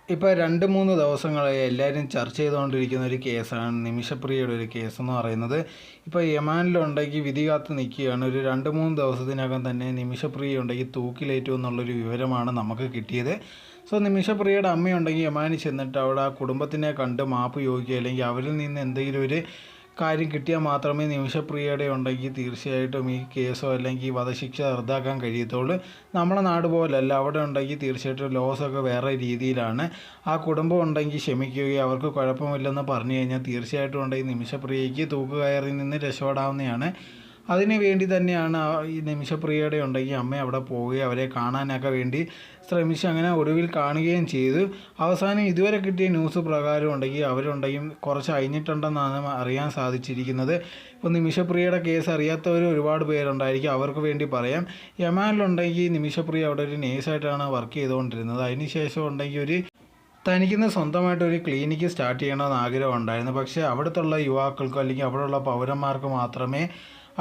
ഇപ്പോൾ 2-3 ദിവസങ്ങളായി എല്ലാവരും ചർച്ച ചെയ്തുകൊണ്ടിരിക്കുന്ന ഒരു കേസാണ് നിമിഷപ്രിയയുടെ ഒരു കേസെന്ന് പറയുന്നത്. ഇപ്പോൾ യമാനിലുണ്ടെങ്കിൽ വിധി കാത്ത് നിൽക്കുകയാണ്. ഒരു 2-3 ദിവസത്തിനകം തന്നെ നിമിഷപ്രിയ ഉണ്ടെങ്കിൽ തൂക്കിലേറ്റും എന്നുള്ളൊരു വിവരമാണ് നമുക്ക് കിട്ടിയത്. നിമിഷപ്രിയയുടെ അമ്മയുണ്ടെങ്കിൽ യമാനിൽ ചെന്നിട്ട് അവിടെ ആ കുടുംബത്തിനെ കണ്ട് മാപ്പ് ചോദിക്കുക, അല്ലെങ്കിൽ അവരിൽ നിന്ന് എന്തെങ്കിലും ഒരു കാര്യം കിട്ടിയാൽ മാത്രമേ നിമിഷപ്രിയയുടെ ഉണ്ടെങ്കിൽ തീർച്ചയായിട്ടും ഈ കേസോ അല്ലെങ്കിൽ ഈ വധശിക്ഷ റദ്ദാക്കാൻ കഴിയത്തുള്ളൂ. നമ്മളെ നാട് പോലല്ല, അവിടെ ഉണ്ടെങ്കിൽ തീർച്ചയായിട്ടും ലോസൊക്കെ വേറെ രീതിയിലാണ്. ആ കുടുംബം ഉണ്ടെങ്കിൽ ക്ഷമിക്കുകയും അവർക്ക് കുഴപ്പമില്ലെന്ന് പറഞ്ഞു കഴിഞ്ഞാൽ തീർച്ചയായിട്ടും ഉണ്ടെങ്കിൽ നിമിഷപ്രിയയ്ക്ക് തൂക്കുകയറിൽ നിന്ന് രക്ഷപ്പെടാവുന്നതാണ്. അതിന് വേണ്ടി തന്നെയാണ് ഈ നിമിഷപ്രിയയുടെ ഉണ്ടെങ്കിൽ അമ്മ അവിടെ പോവുകയും അവരെ കാണാനൊക്കെ വേണ്ടി ശ്രമിച്ച് അങ്ങനെ ഒടുവിൽ കാണുകയും ചെയ്തു. അവസാനം ഇതുവരെ കിട്ടിയ ന്യൂസ് പ്രകാരം ഉണ്ടെങ്കിൽ അവരുണ്ടെങ്കിൽ കുറച്ച് അഴിഞ്ഞിട്ടുണ്ടെന്നാണ് അറിയാൻ സാധിച്ചിരിക്കുന്നത്. ഇപ്പോൾ നിമിഷപ്രിയയുടെ കേസ് അറിയാത്തവർ ഒരുപാട് പേരുണ്ടായിരിക്കും, അവർക്ക് വേണ്ടി പറയാം. യമാനിലുണ്ടെങ്കിൽ നിമിഷപ്രിയ അവിടെ ഒരു നേഴ്സായിട്ടാണ് വർക്ക് ചെയ്തുകൊണ്ടിരുന്നത്. അതിനുശേഷം ഉണ്ടെങ്കിൽ തനിക്കിന്ന് സ്വന്തമായിട്ട് ഒരു ക്ലിനിക്ക് സ്റ്റാർട്ട് ചെയ്യണമെന്ന് ആഗ്രഹം ഉണ്ടായിരുന്നു. പക്ഷേ അവിടുത്തെ യുവാക്കൾക്കോ അല്ലെങ്കിൽ അവിടെയുള്ള പൗരന്മാർക്ക് മാത്രമേ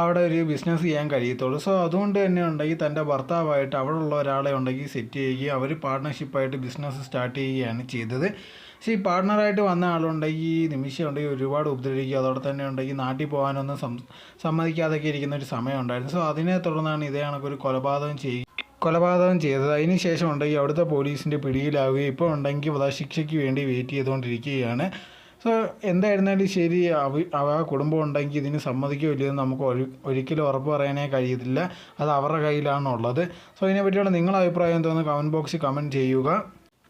അവിടെ ഒരു ബിസിനസ് ചെയ്യാൻ കഴിയത്തുള്ളൂ. അതുകൊണ്ട് തന്നെ ഉണ്ടെങ്കിൽ തൻ്റെ ഭർത്താവായിട്ട് അവിടെയുള്ള ഒരാളെ ഉണ്ടെങ്കിൽ സെറ്റ് ചെയ്യുകയും അവർ പാർട്ട്ണർഷിപ്പായിട്ട് ബിസിനസ് സ്റ്റാർട്ട് ചെയ്യുകയാണ് ചെയ്തത്. ഈ പാർട്ട്ണറായിട്ട് വന്ന ആളുണ്ടെങ്കിൽ ഈ നിമിഷം ഉണ്ടെങ്കിൽ ഒരുപാട് ഉപദ്രവിക്കുക, അതോടെ തന്നെ ഉണ്ടെങ്കിൽ നാട്ടിൽ പോകാനൊന്നും സമ്മതിക്കാതൊക്കെ ഇരിക്കുന്ന ഒരു സമയം ഉണ്ടായിരുന്നു. അതിനെ തുടർന്നാണ് ഇതേ കണക്കൊരു കൊലപാതകം ചെയ്തത്. അതിന് ശേഷം ഉണ്ടെങ്കിൽ അവിടുത്തെ പോലീസിൻ്റെ പിടിയിലാവുകയും ഇപ്പോൾ ഉണ്ടെങ്കിൽ വധശിക്ഷയ്ക്ക് വേണ്ടി വെയിറ്റ് ചെയ്തുകൊണ്ടിരിക്കുകയാണ്. എന്തായിരുന്നാലും ശരി, ആ കുടുംബം ഉണ്ടെങ്കിൽ ഇതിന് സമ്മതിക്കുകയോ ഇല്ലയോ എന്ന് നമുക്ക് ഒരിക്കലും ഉറപ്പ് പറയാനേ കഴിയത്തില്ല. അത് അവരുടെ കയ്യിലാണുള്ളത്. ഇതിനെ പറ്റിയുള്ള നിങ്ങളുടെ അഭിപ്രായം എന്തോന്ന് കമൻറ്റ് ബോക്സിൽ കമൻറ്റ് ചെയ്യുക.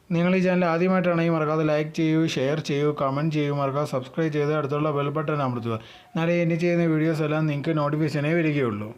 നിങ്ങൾ ഈ ചാനൽ ആദ്യമായിട്ടാണെങ്കിൽ മറക്കാതെ ലൈക്ക് ചെയ്യൂ, ഷെയർ ചെയ്യൂ, കമൻറ്റ് ചെയ്യൂ, മറക്കാതെ സബ്സ്ക്രൈബ് ചെയ്ത് അടുത്തുള്ള ബെൽ ബട്ടൺ അമർത്തുക. എന്നാലേ എന്നെ ചെയ്യുന്ന വീഡിയോസ് എല്ലാം നിങ്ങൾക്ക് നോട്ടിഫിക്കേഷനേ വരികയുള്ളൂ.